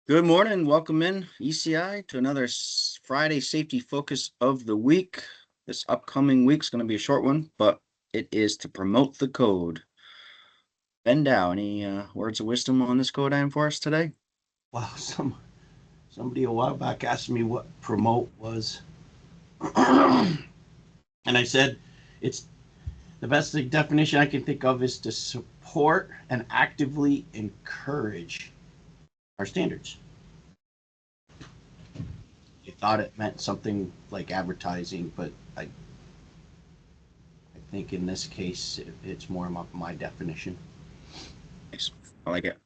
Good morning. Welcome in ECI to another Friday safety focus of the week. This upcoming week is going to be a short one, but it is to promote the code. Ben Dow, any words of wisdom on this code item for us today? Wow, somebody a while back asked me what promote was, and I said it's the best definition I can think of is to support and actively encourage our standards. I thought it meant something like advertising, but I think in this case it's more my definition. Nice. I like it.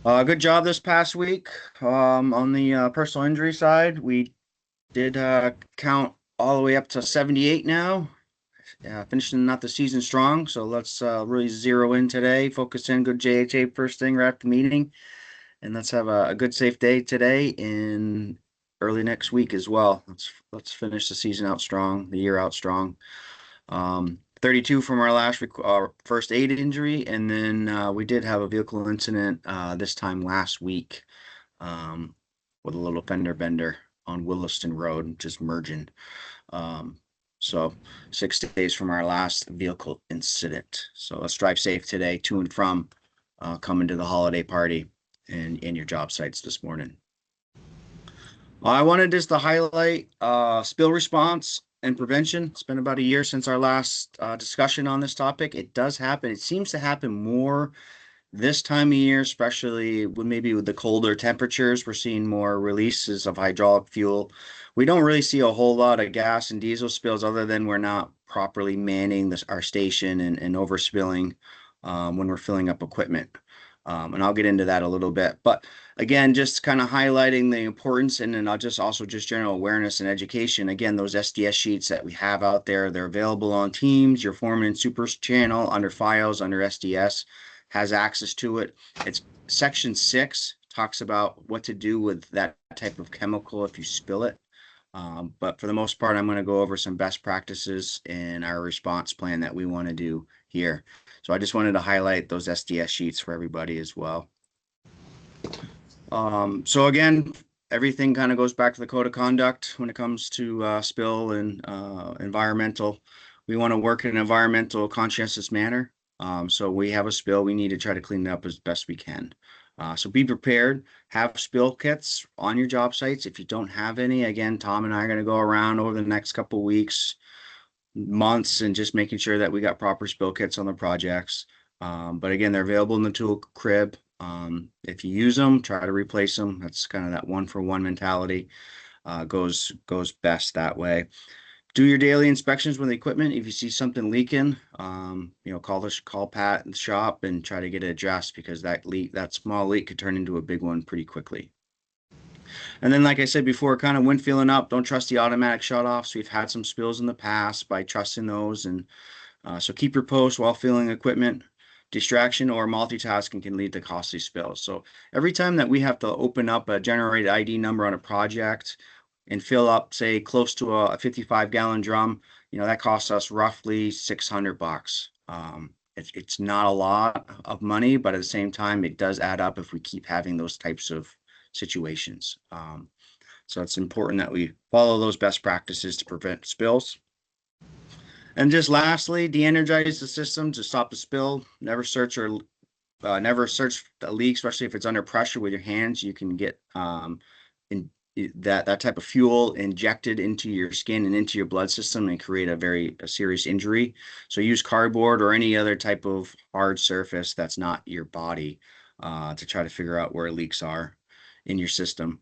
Good job this past week. On the personal injury side, we did count all the way up to 78 now. Finishing out the season strong. So let's really zero in today, focus in, good JHA first thing right after the meeting. And let's have a good safe day today and early next week as well. Let's finish the season out strong, the year out strong. 32 from our last first aid injury, and then we did have a vehicle incident this time last week with a little fender bender on Williston Road, just merging. So 6 days from our last vehicle incident. So let's drive safe today to and from coming to the holiday party and in your job sites this morning. I wanted just to highlight spill response and prevention. It's been about a year since our last discussion on this topic. It does happen. It seems to happen more this time of year, especially when maybe with the colder temperatures, we're seeing more releases of hydraulic fuel. We don't really see a whole lot of gas and diesel spills other than we're not properly manning our station and overspilling when we're filling up equipment. And I'll get into that a little bit. But again, just kind of highlighting the importance and then I'll just also just general awareness and education. Again, those SDS sheets that we have out there, they're available on Teams, your Foreman and Supers channel under files under SDS has access to it. It's section 6 talks about what to do with that type of chemical if you spill it. But for the most part, I'm going to go over some best practices in our response plan that we want to do here. So I just wanted to highlight those SDS sheets for everybody as well. So again, everything kind of goes back to the code of conduct when it comes to spill and environmental. We want to work in an environmental conscientious manner. So we have a spill, we need to try to clean it up as best we can. So be prepared, have spill kits on your job sites. If you don't have any, again, Tom and I are going to go around over the next couple of weeks, months, and just making sure that we got proper spill kits on the projects. But again, they're available in the tool crib. If you use them, try to replace them. That's kind of that one-for-one mentality. Goes best that way. Do your daily inspections with the equipment. If you see something leaking, call Pat in the shop and try to get it addressed because that small leak could turn into a big one pretty quickly. And then, like I said before, kind of when filling up, don't trust the automatic shutoffs. We've had some spills in the past by trusting those. And so keep your post while filling equipment. Distraction or multitasking can lead to costly spills. So every time that we have to open up a generated ID number on a project and fill up, say, close to a 55-gallon drum, that costs us roughly $600. It's not a lot of money, but at the same time, it does add up if we keep having those types of situations. So it's important that we follow those best practices to prevent spills. And just lastly, de-energize the system to stop the spill. Never search the leak, especially if it's under pressure with your hands. You can get that type of fuel injected into your skin and into your blood system and create a serious injury. So use cardboard or any other type of hard surface that's not your body to try to figure out where leaks are in your system.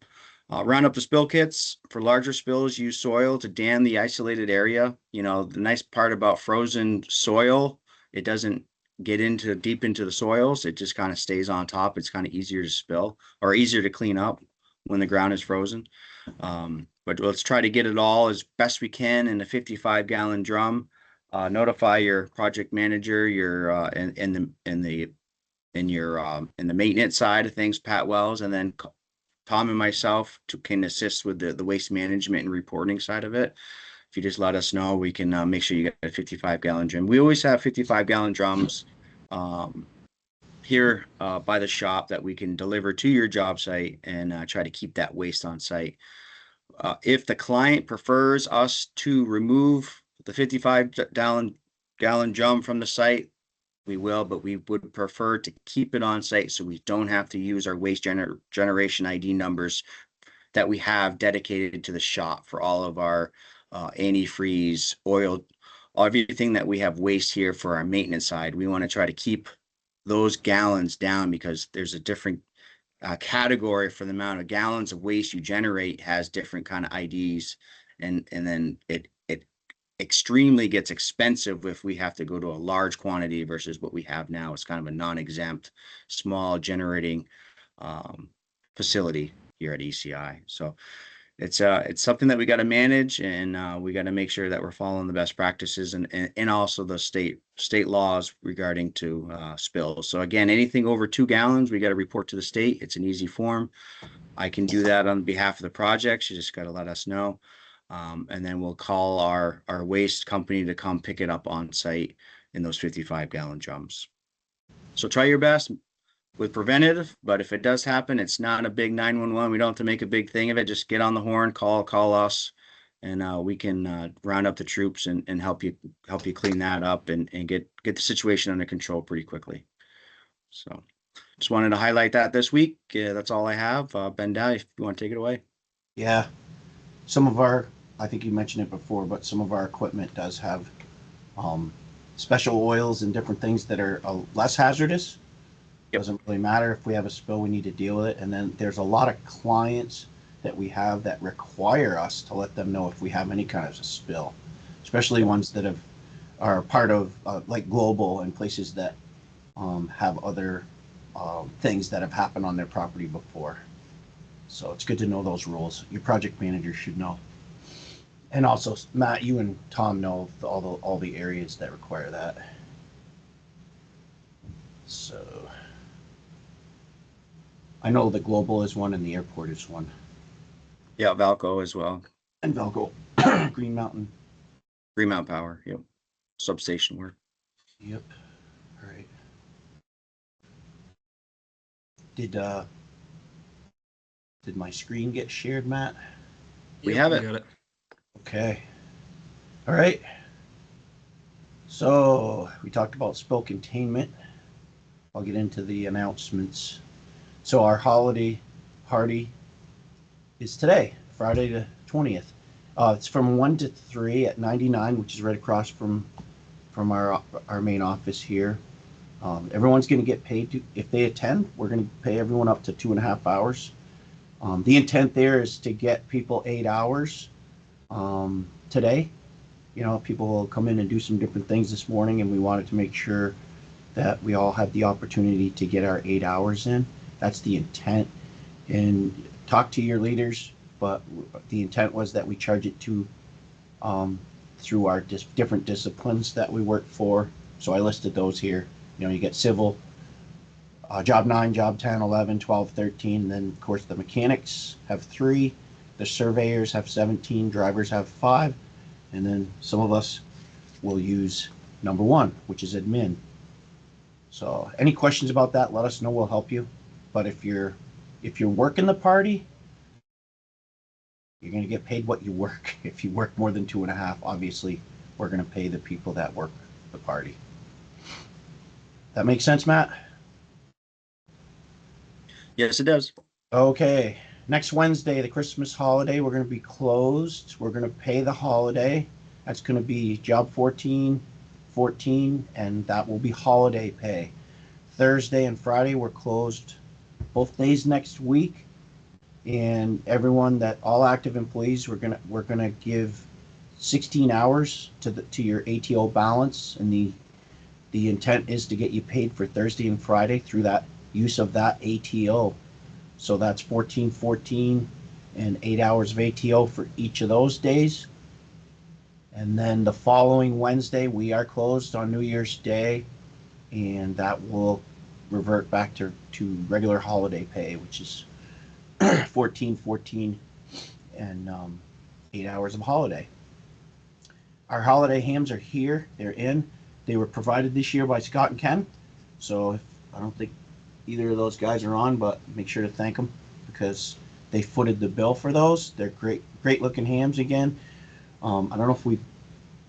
Round up the spill kits. For larger spills, use soil to dam the isolated area. The nice part about frozen soil, it doesn't get deep into the soils. It just kind of stays on top. It's kind of easier to spill or easier to clean up when the ground is frozen. But let's try to get it all as best we can in a 55-gallon drum. Notify your project manager, in the maintenance side of things, Pat Wells, and then Tom and myself can assist with the waste management and reporting side of it. If you just let us know, we can make sure you get a 55-gallon drum. We always have 55-gallon drums here by the shop that we can deliver to your job site and try to keep that waste on site. If the client prefers us to remove the 55 gallon drum from the site, we will, but we would prefer to keep it on site so we don't have to use our waste generation ID numbers that we have dedicated to the shop for all of our antifreeze, oil, everything that we have waste here for our maintenance side. We want to try to keep those gallons down because there's a different category for the amount of gallons of waste you generate has different kind of IDs, and then it extremely gets expensive if we have to go to a large quantity versus what we have now. It's kind of a non-exempt, small generating facility here at ECI. So it's something that we got to manage, and we got to make sure that we're following the best practices and also the state laws regarding to spills. So again, anything over 2 gallons, we got to report to the state. It's an easy form. I can do that on behalf of the project. You just got to let us know. And then we'll call our waste company to come pick it up on site in those 55 gallon drums. So try your best with preventative, but if it does happen, it's not a big 911. We don't have to make a big thing of it. Just get on the horn, call us, and we can round up the troops and help you clean that up and get the situation under control pretty quickly. So just wanted to highlight that this week. That's all I have. Ben Dye, if you want to take it away. Yeah, some of our, I think you mentioned it before, but some of our equipment does have special oils and different things that are less hazardous. Yep. Doesn't really matter if we have a spill, we need to deal with it. And then there's a lot of clients that we have that require us to let them know if we have any kind of a spill, especially ones that are part of like Global and places that have other things that have happened on their property before. So it's good to know those rules. Your project manager should know. And also, Matt, you and Tom know all the areas that require that. So I know the Global is one and the airport is one. Yeah, Valco as well. And Valco, Green Mountain Power. Yep. Substation work. Yep. All right. Did my screen get shared, Matt? We have it. Got it. Okay. All right. So we talked about spill containment. I'll get into the announcements. So our holiday party is today, Friday the 20th. It's from 1 to 3 at 99, which is right across from our main office here. Everyone's going to get paid. If they attend, we're going to pay everyone up to 2.5 hours. The intent there is to get people 8 hours today. You know, people will come in and do some different things this morning, and we wanted to make sure that we all have the opportunity to get our 8 hours in. That's the intent. And talk to your leaders, but the intent was that we charge it to through our different disciplines that we work for. So I listed those here. You know, you get civil, job 9, job 10, 11, 12, 13. And then, of course, the mechanics have 3. The surveyors have 17. Drivers have 5. And then some of us will use number 1, which is admin. So any questions about that, let us know. We'll help you. But if you're working the party, you're going to get paid what you work. If you work more than 2.5, obviously, we're going to pay the people that work the party. That makes sense, Matt? Yes, it does. Okay. Next Wednesday, the Christmas holiday, we're going to be closed. We're going to pay the holiday. That's going to be job 14, and that will be holiday pay. Thursday and Friday, we're closed both days next week. And everyone all active employees, we're gonna give 16 hours to your ATO balance, and the intent is to get you paid for Thursday and Friday through that use of that ATO. So that's 14 and 8 hours of ATO for each of those days. And then the following Wednesday, we are closed on New Year's Day, and that will revert back to regular holiday pay, which is 14 and 8 hours of holiday. Our holiday hams are here. They're in. They were provided this year by Scott and Ken. So I don't think either of those guys are on, but make sure to thank them because they footed the bill for those. They're great looking hams again. I don't know if we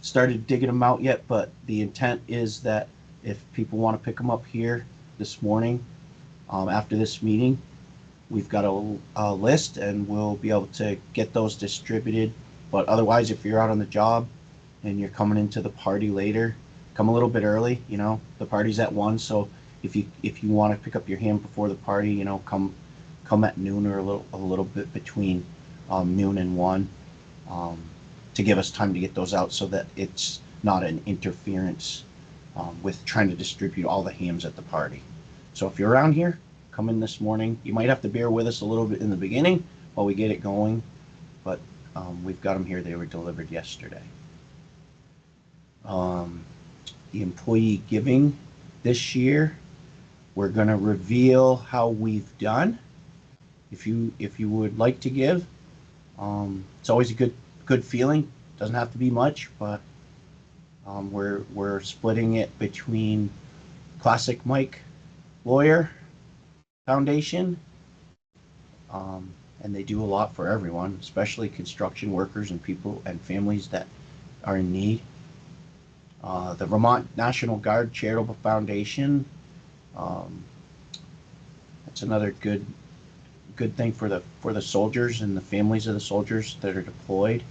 started digging them out yet, but the intent is that if people want to pick them up here this morning, after this meeting, we've got a list and we'll be able to get those distributed. But otherwise, if you're out on the job and you're coming into the party later, come a little bit early. You know, the party's at 1, so if you want to pick up your ham before the party, you know, come at noon or a little bit between noon and 1, to give us time to get those out so that it's not an interference with trying to distribute all the hams at the party. So if you're around here, come in this morning. You might have to bear with us a little bit in the beginning while we get it going, but we've got them here. They were delivered yesterday. The employee giving this year, we're going to reveal how we've done. If you would like to give, it's always a good feeling. Doesn't have to be much, but we're splitting it between Classic Mike Lawyer Foundation, and they do a lot for everyone, especially construction workers and people and families that are in need. The Vermont National Guard Charitable Foundation, that's another good thing for the soldiers and the families of the soldiers that are deployed.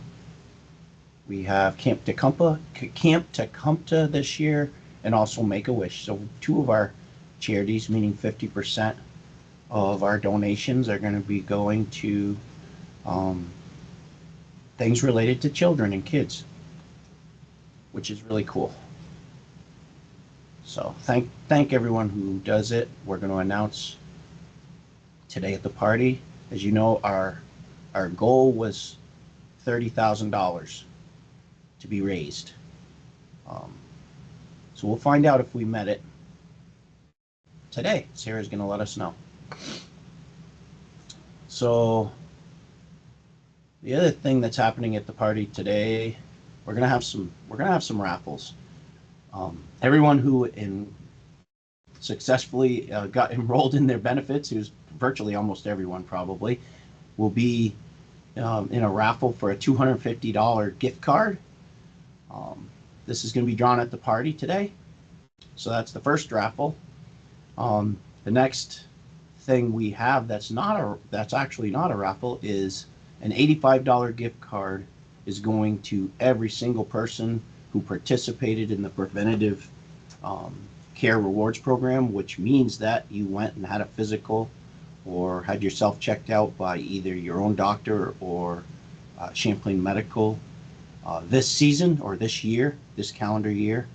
We have Camp Tecumseh this year, and also Make-A-Wish. So 2 of our charities, meaning 50% of our donations, are going to be going to things related to children and kids, which is really cool. So thank everyone who does it. We're going to announce today at the party. As you know, our goal was $30,000 to be raised. So we'll find out if we met it today. Sarah's going to let us know. So the other thing that's happening at the party today, we're gonna have some raffles. Everyone who successfully got enrolled in their benefits, who's virtually almost everyone probably, will be in a raffle for a $250 gift card. This is going to be drawn at the party today. So that's the first raffle. The next thing we have that's actually not a raffle is an $85 gift card is going to every single person who participated in the preventative care rewards program, which means that you went and had a physical or had yourself checked out by either your own doctor or Champlain Medical this season or this year, this calendar year.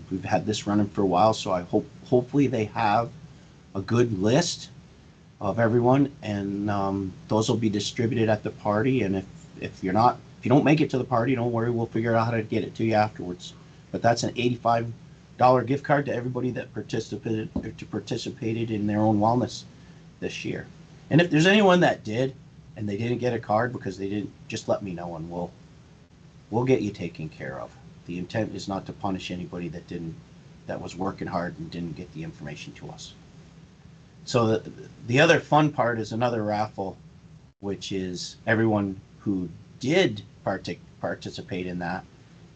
We've had this running for a while, so I hopefully they have a good list of everyone, and those will be distributed at the party. And if you don't make it to the party, don't worry, we'll figure out how to get it to you afterwards. But that's an $85 gift card to everybody that participated in their own wellness this year. And if there's anyone that did and they didn't get a card because they didn't, just let me know and we'll get you taken care of. The intent is not to punish anybody that was working hard and didn't get the information to us. So the other fun part is another raffle, which is everyone who did participate in that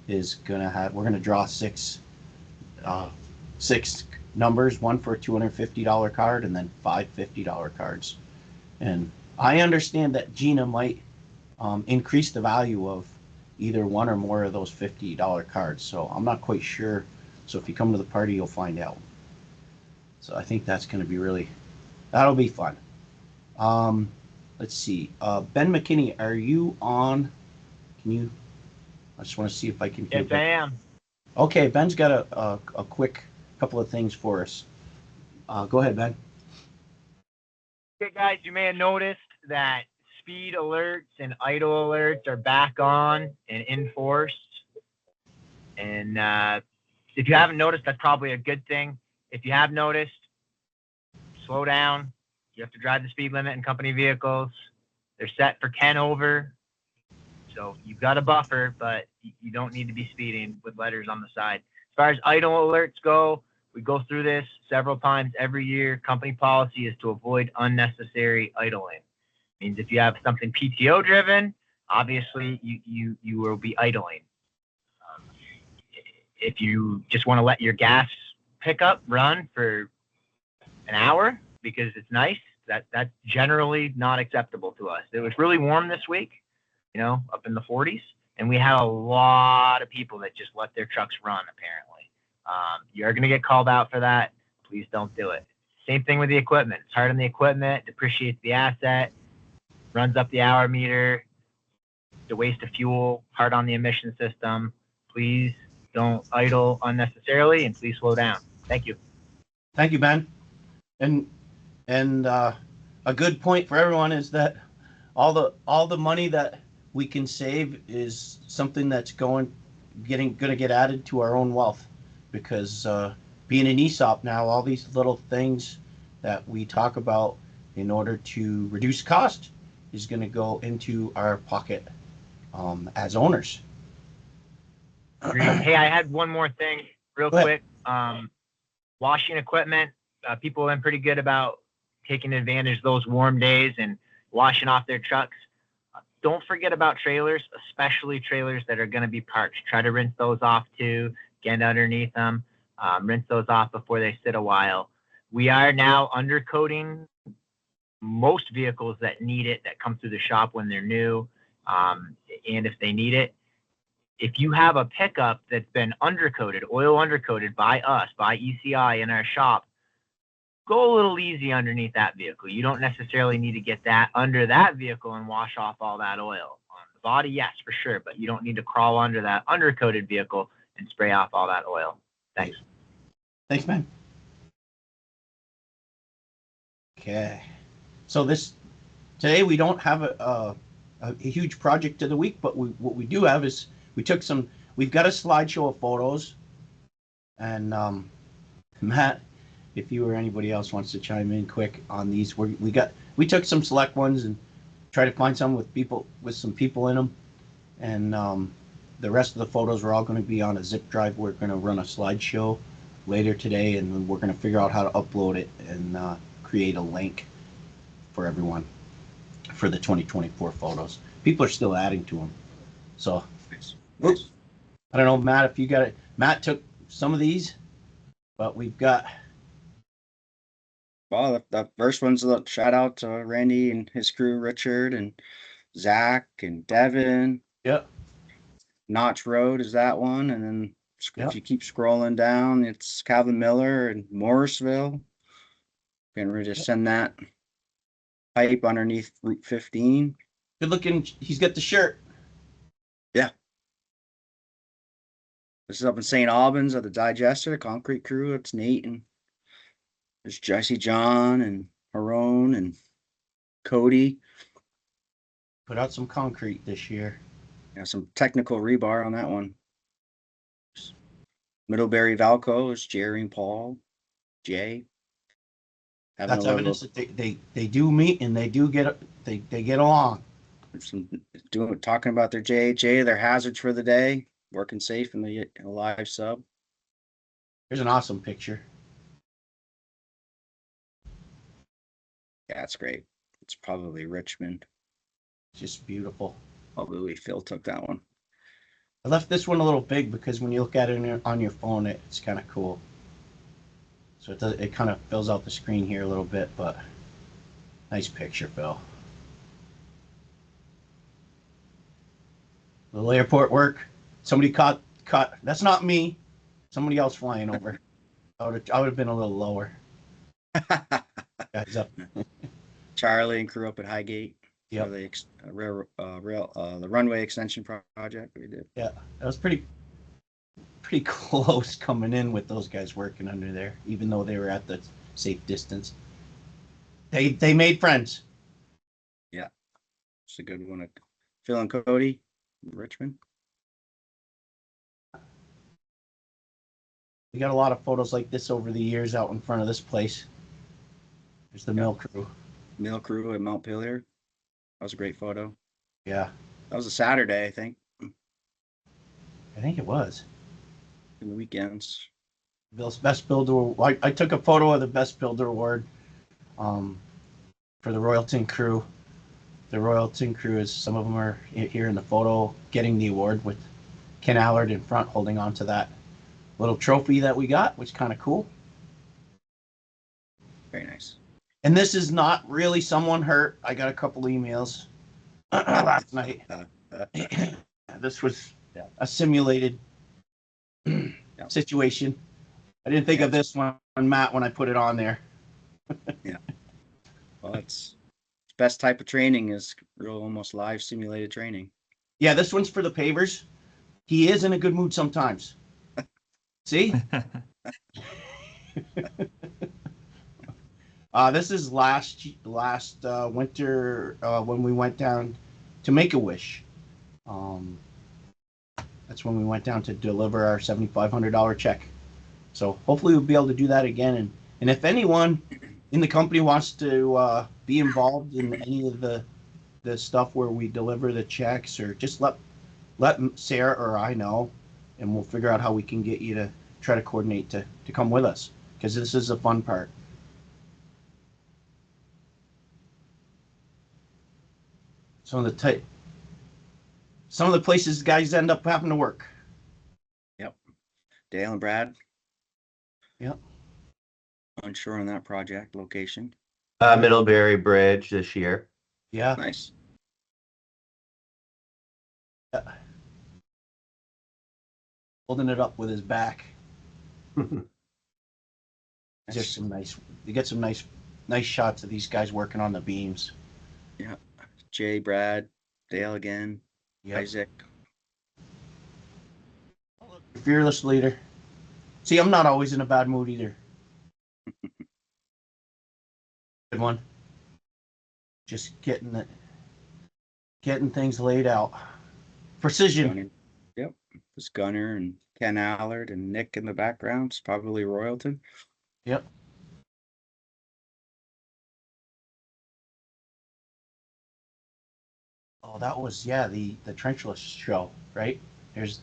is we're gonna draw six numbers, one for a $250 card and then 5 $50 cards. And I understand that Gina might increase the value of either one or more of those $50 cards. So I'm not quite sure. So if you come to the party, you'll find out. So I think that's going to be that'll be fun. Let's see. Ben McKinney, are you on? I just want to see if I can. Yes, I am. Okay, Ben's got a quick couple of things for us. Go ahead, Ben. Okay, guys, you may have noticed that speed alerts and idle alerts are back on and enforced. And if you haven't noticed, that's probably a good thing. If you have noticed, slow down. You have to drive the speed limit in company vehicles. They're set for 10 over. So you've got a buffer, but you don't need to be speeding with letters on the side. As far as idle alerts go, We go through this several times every year. Company policy is to avoid unnecessary idling. Means if you have something PTO driven, obviously you will be idling. If you just want to let your gas pickup run for an hour because it's nice, that's generally not acceptable to us. It was really warm this week, up in the 40s, and we had a lot of people that just let their trucks run, apparently. You're going to get called out for that. Please don't do it. Same thing with the equipment. It's hard on the equipment, depreciates the asset, runs up the hour meter, the waste of fuel, hard on the emission system. Please don't idle unnecessarily, and please slow down. Thank you. Thank you, Ben. And a good point for everyone is that all the money that we can save is something that's going to get added to our own wealth, because being an ESOP now, all these little things that we talk about in order to reduce cost is going to go into our pocket as owners. Hey, I had one more thing real quick. Washing equipment. People have been pretty good about taking advantage of those warm days and washing off their trucks. Don't forget about trailers, especially trailers that are going to be parked. Try to rinse those off too. Get underneath them. Rinse those off before they sit a while. We are now undercoating most vehicles that need it, that come through the shop when they're new, and if they need it. If you have a pickup that's been undercoated, oil undercoated by us, by ECI in our shop, go a little easy underneath that vehicle. You don't necessarily need to get that under that vehicle and wash off all that oil. On the body, yes, for sure, but you don't need to crawl under that undercoated vehicle and spray off all that oil. Thanks. Thanks, man. Okay. So today we don't have a huge project of the week, but what we do have is we've got a slideshow of photos, and Matt, if you or anybody else wants to chime in quick on these, we took some select ones and tried to find some with some people in them, and the rest of the photos are all going to be on a zip drive. We're going to run a slideshow later today, and we're going to figure out how to upload it and create a link for everyone for the 2024 photos. People are still adding to them, so. Oops. I don't know, Matt, if you got it. Matt took some of these, but we've got. Well, the first one's a shout out to Randy and his crew, Richard and Zach and Devin. Yep. Notch Road is that one. And then if you keep scrolling down, it's Calvin Miller and Morrisville. Gonna just send that pipe underneath Route 15. Good looking. He's got the shirt. Yeah. This is up in St. Albans at the Digester, the concrete crew. It's Nate, and there's Jesse John and Harone and Cody. Put out some concrete this year. Yeah, some technical rebar on that one. Middlebury Valco is Jerry and Paul. Jay. That's evidence that they do meet and they do get along. Talking about their JHA, their hazards for the day. Working safe in the live sub. Here's an awesome picture. Yeah, it's great. It's probably Richmond. Just beautiful. Probably Phil took that one. I left this one a little big because when you look at it on your phone, it's kind of cool. So it kind of fills out the screen here a little bit, but nice picture, Phil. Little airport work. Somebody caught. That's not me. Somebody else flying over. I would have been a little lower. Guys up. Charlie and crew up at Highgate. Yeah. The runway extension project we did. Yeah, that was pretty close coming in with those guys working under there, even though they were at the safe distance. They made friends. Yeah, it's a good one. Phil and Cody, Richmond. We got a lot of photos like this over the years out in front of this place. There's the mill crew. Mill crew at Mount Pillar. That was a great photo. Yeah. That was a Saturday, I think. I think it was. In the weekends. Bill's best builder. I took a photo of the best builder award for the Royalton crew. The Royalton crew is, some of them are here in the photo getting the award with Ken Allard in front holding on to that little trophy that we got, which is kind of cool. Very nice. And this is not really someone hurt. I got a couple emails last night. This was a simulated situation. I didn't think of this one, Matt, when I put it on there. Well, it's best type of training is real, almost live simulated training. Yeah, this one's for the pavers. He is in a good mood sometimes. See? This is last winter when we went down to Make-A-Wish. That's when we went down to deliver our $7,500 check. So hopefully we'll be able to do that again. And if anyone in the company wants to be involved in any of the stuff where we deliver the checks, or just let Sarah or I know, and we'll figure out how we can get you to try to coordinate to come with us, because this is a fun part. Some of the places guys end up having to work. Yep. Dale and Brad. Yep. Unsure on that project location. Middlebury Bridge this year. Yeah. Nice. Holding it up with his back. Just some nice. You get some nice shots of these guys working on the beams. Yeah. Jay, Brad, Dale again. Yep. Isaac. Fearless leader. See, I'm not always in a bad mood either. Good one. Just getting things laid out. Precision. Gunner. Yep. This Gunner and Ken Allard and Nick in the background. It's probably Royalton. Yep. Oh, that was the trenchless show, right? There's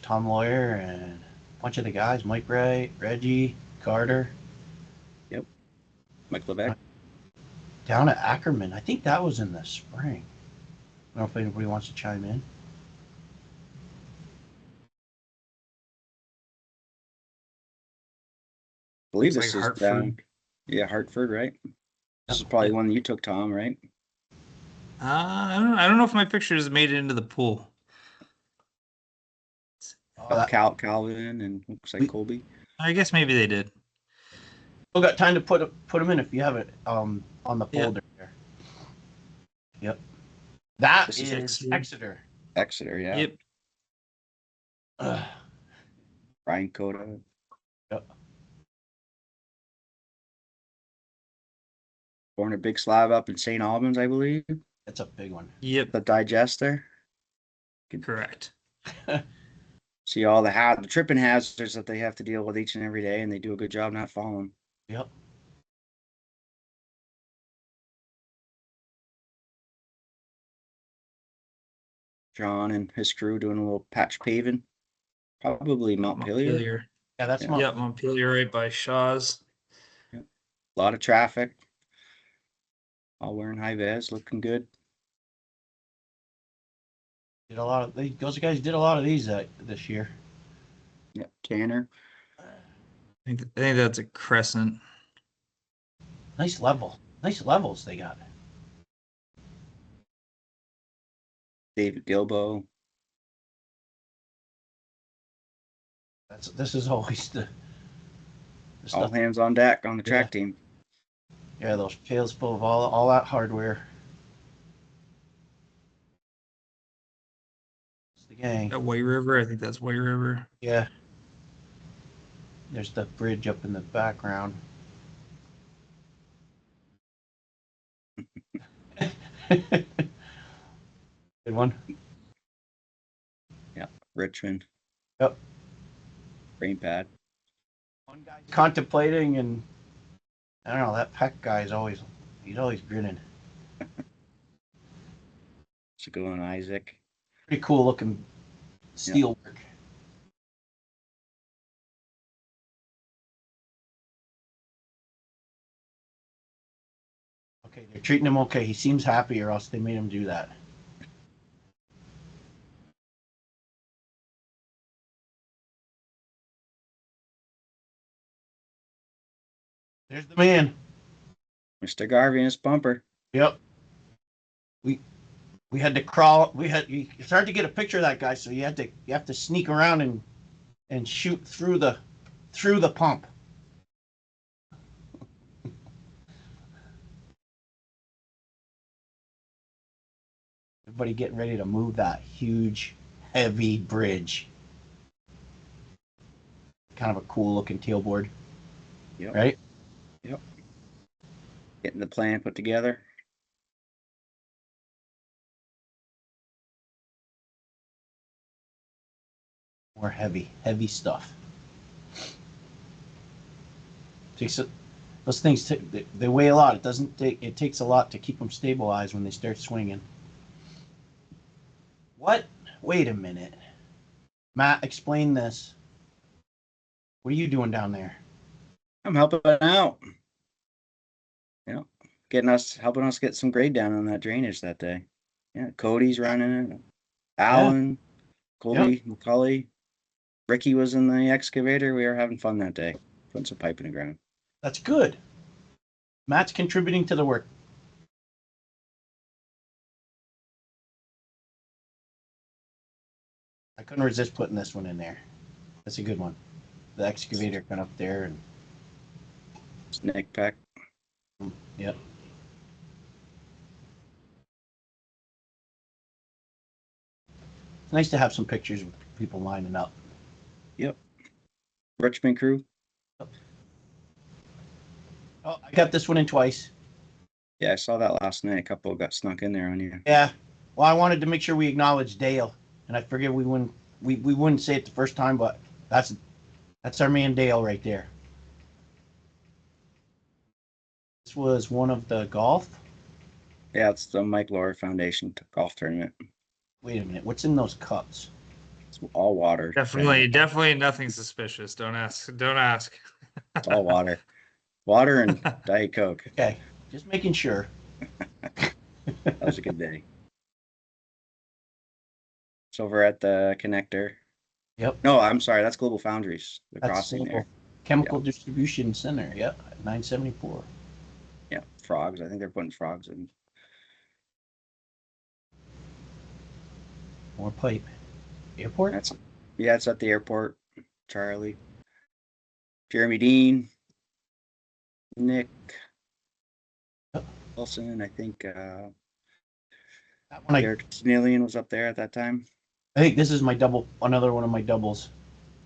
Tom Lawyer and a bunch of the guys, Mike Wright, Reggie, Carter. Yep. Mike Levesque. Down at Ackerman. I think that was in the spring. I don't know if anybody wants to chime in. I believe Looks this like is Hartford. down. Yeah, Hartford, right? This is probably one you took, Tom, right? I don't know if my pictures made it into the pool. Calvin and looks like We- Colby. I guess maybe they did. Still got time to put them in if you have it on the Yeah. folder there. Yep. That This is is Exeter. Exeter, yeah. Yep. Brian Coda. Yep. Born a big slab up in St. Albans, I believe. That's a big one. Yep. The digester. Correct. See all the tripping hazards that they have to deal with each and every day, and they do a good job not falling. Yep. John and his crew doing a little patch paving. Probably Montpelier. Yeah, that's Yeah. my Yep, Montpelier right by Shaw's. A lot of traffic. All wearing high vis, looking good. did a lot of those guys did a lot of these this year. Yep. Tanner. I think that's a crescent. Nice levels they got. David Gilbo. This is always the All stuff. hands on deck on the track team. Yeah, those pails full of all that hardware. It's the gang. At White River, I think that's White River. Yeah. There's the bridge up in the background. Good one. Richmond. Yep. Brain pad. One guy contemplating, and I don't know, that Peck guy he's always grinning. It's a good one, Isaac. Pretty cool looking steel work. Okay, they're treating him okay. He seems happy, or else they made him do that. There's the man. Mr. Garvey and his bumper. Yep. We had to crawl. It's hard to get a picture of that guy, so you have to sneak around and shoot through the pump. Everybody getting ready to move that huge, heavy bridge. Kind of a cool looking tailboard. Yep. Right? Yep. Getting the plan put together. More heavy stuff. Those things they weigh a lot. It takes a lot to keep them stabilized when they start swinging. What? Wait a minute. Matt, explain this. What are you doing down there? I'm helping out. Yeah, helping us get some grade down on that drainage that day. Yeah, Cody's running it. Alan, Colby, McCully, Ricky was in the excavator. We were having fun that day, putting some pipe in the ground. That's good. Matt's contributing to the work. I couldn't resist putting this one in there. That's a good one. The excavator went up there and Snake pack. yep. It's nice to have some pictures with people lining up. Yep. Richmond crew. Oh, I got this one in twice. Yeah, I saw that last night. A couple got snuck in there on you. Yeah. Well, I wanted to make sure we acknowledged Dale, and I figured we wouldn't say it the first time, but that's our man Dale right there. This was one of the golf. Yeah, it's the Mike Laura Foundation golf tournament. Wait a minute, what's in those cups? It's all water. Definitely nothing suspicious. Don't ask. It's all water. Water and Diet Coke. Okay, just making sure. That was a good day. It's over at the connector. Yep. No, I'm sorry. That's Global Foundries. The That's crossing there. Chemical Distribution Center. Yep, 974. Yeah, frogs. I think they're putting frogs in. More pipe. Airport? It's at the airport. Charlie. Jeremy Dean. Nick. Yep. Wilson, I think That one Eric Snillian was up there at that time. I think this is another one of my doubles.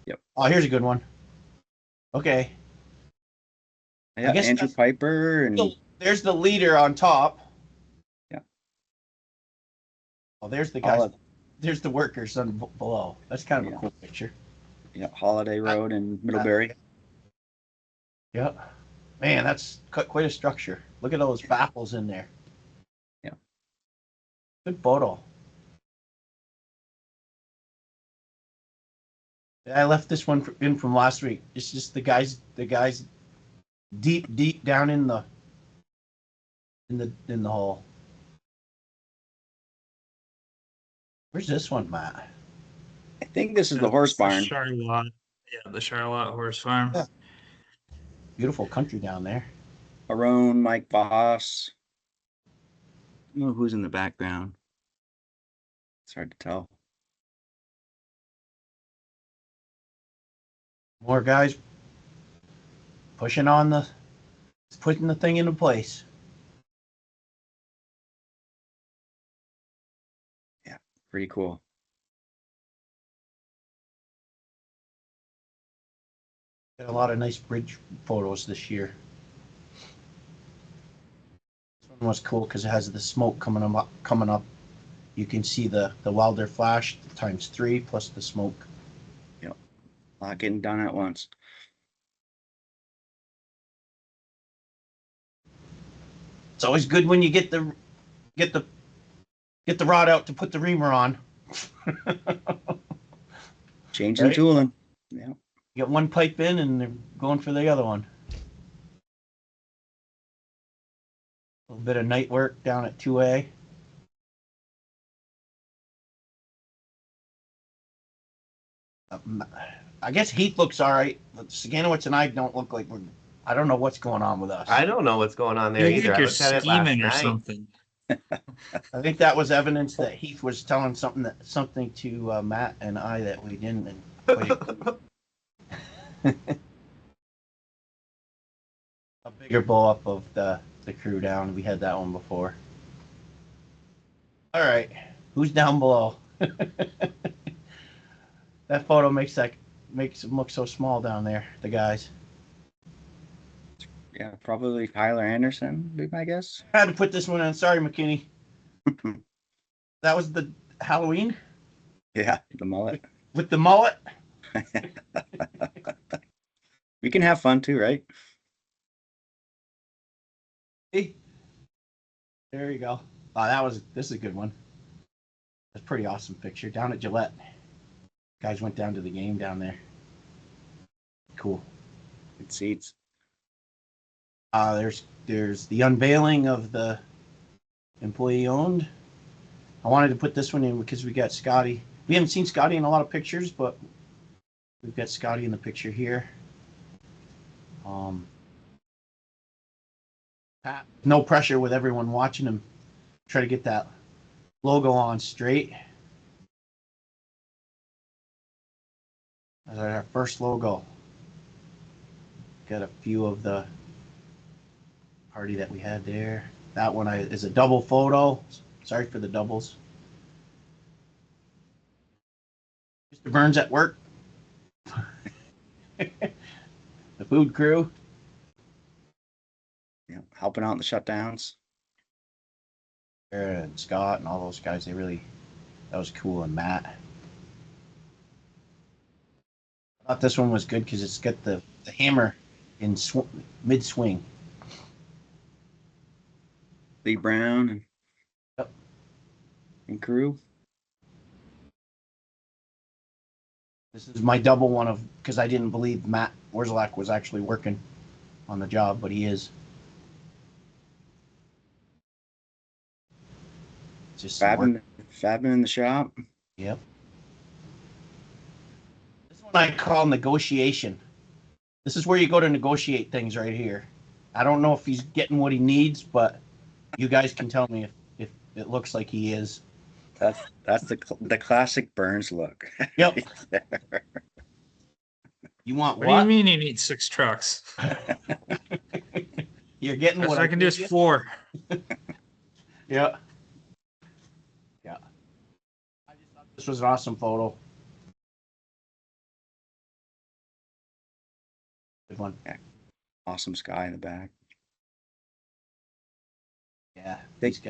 Yep. Oh, here's a good one. Okay. Yeah, I guess Andrew Piper and there's the leader on top. Yeah. Oh, there's the guys. There's the workers on below. That's kind of a cool picture. Yeah, Holiday Road in Middlebury. Yep. Man, that's quite a structure. Look at all those baffles in there. Yeah. Good photo. Yeah, I left this one in from last week. It's just the guys deep down in the hole. Where's this one, Matt? I think this is the horse barn. Charlotte. Yeah, the Charlotte Horse Farm. Yeah. Beautiful country down there. Arone, Mike Voss. I don't know who's in the background. It's hard to tell. More guys putting the thing into place. Yeah, pretty cool. Got a lot of nice bridge photos this year. This one was cool because it has the smoke coming up. You can see the Wilder flash ×3 plus the smoke. Yep. A lot getting done at once. It's always good when you get the rod out to put the reamer on. Changing Right? tooling. Yeah. You get one pipe in and they're going for the other one. little bit of night work down at 2A. I guess Heath looks all right, but Saganowitz and I don't look like we're. I don't know what's going on with us. I don't know what's going on there You think either. I you're looked at it last scheming or night. something. I think that was evidence that Heath was telling something to Matt and I that we didn't. And a bigger blow up of the crew down. We had that one before. All right, who's down below? That photo makes them look so small down there. The guys. Yeah, probably Tyler Anderson, would be my guess. I had to put this one on. Sorry, McKinney. That was the Halloween Yeah, the mullet. with the mullet. We can have fun too, right? See? There you go. Oh, this is a good one. That's a pretty awesome picture down at Gillette. Guys went down to the game down there. Cool. Good seats. There's the unveiling of the employee owned. I wanted to put this one in because we got Scotty. We haven't seen Scotty in a lot of pictures, but we've got Scotty in the picture here. No pressure with everyone watching him. Try to get that logo on straight. That's our first logo. Got a few of the party that we had there. That one is a double photo. Sorry for the doubles. Mr. Burns at work. The food crew. Yeah, helping out in the shutdowns. And Scott and all those guys, that was cool. And Matt. I thought this one was good because it's got the hammer in mid swing. Lee Brown and, Yep. and crew. This is my double one of because I didn't believe Matt Werzlak was actually working on the job, but he is. Just some work. Fabbing in the shop. Yep. This one I call negotiation. This is where you go to negotiate things right here. I don't know if he's getting what he needs, but you guys can tell me if it looks like he is. That's the classic Burns look. Yep. You want What what? do you mean you need 6 trucks? You're getting Best what I can do is give you? 4. Yeah. Yeah. I just thought this was an awesome photo. Good one. Awesome sky in the back. Yeah.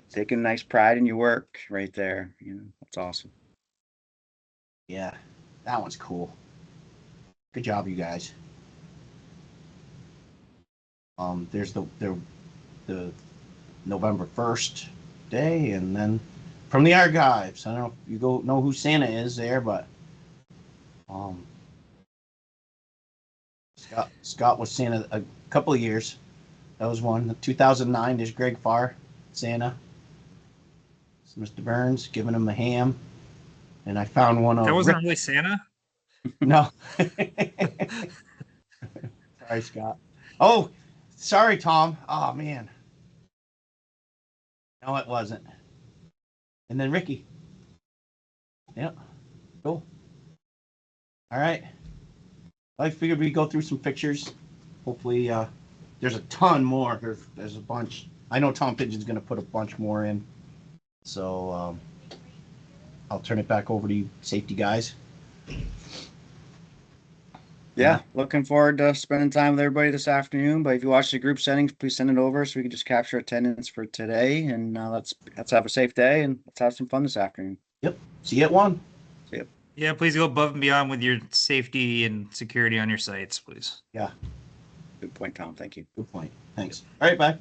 Taking nice pride in your work right there. You know, that's awesome. Yeah. That one's cool. Good job, you guys. There's the November 1st day, and then from the archives. I don't know if you know who Santa is there, but Scott was Santa a couple of years. That was one. 2009, there's Greg Farr, Santa. It's Mr. Burns giving him a ham. And I found one of That wasn't really Santa? No. Sorry, Scott. Oh, sorry, Tom. Oh, man. No, it wasn't. And then Ricky. Yep. Cool. All right. I figured we'd go through some pictures. Hopefully, there's a ton more. There's a bunch. I know Tom Pigeon's going to put a bunch more in. So I'll turn it back over to you, safety guys. Yeah, looking forward to spending time with everybody this afternoon. But if you watch the group settings, please send it over so we can just capture attendance for today. And let's have a safe day and let's have some fun this afternoon. Yep. See you at 1. See you. Yeah, please go above and beyond with your safety and security on your sites, please. Yeah. Good point, Tom. Thank you. Good point. Thanks. All right, bye.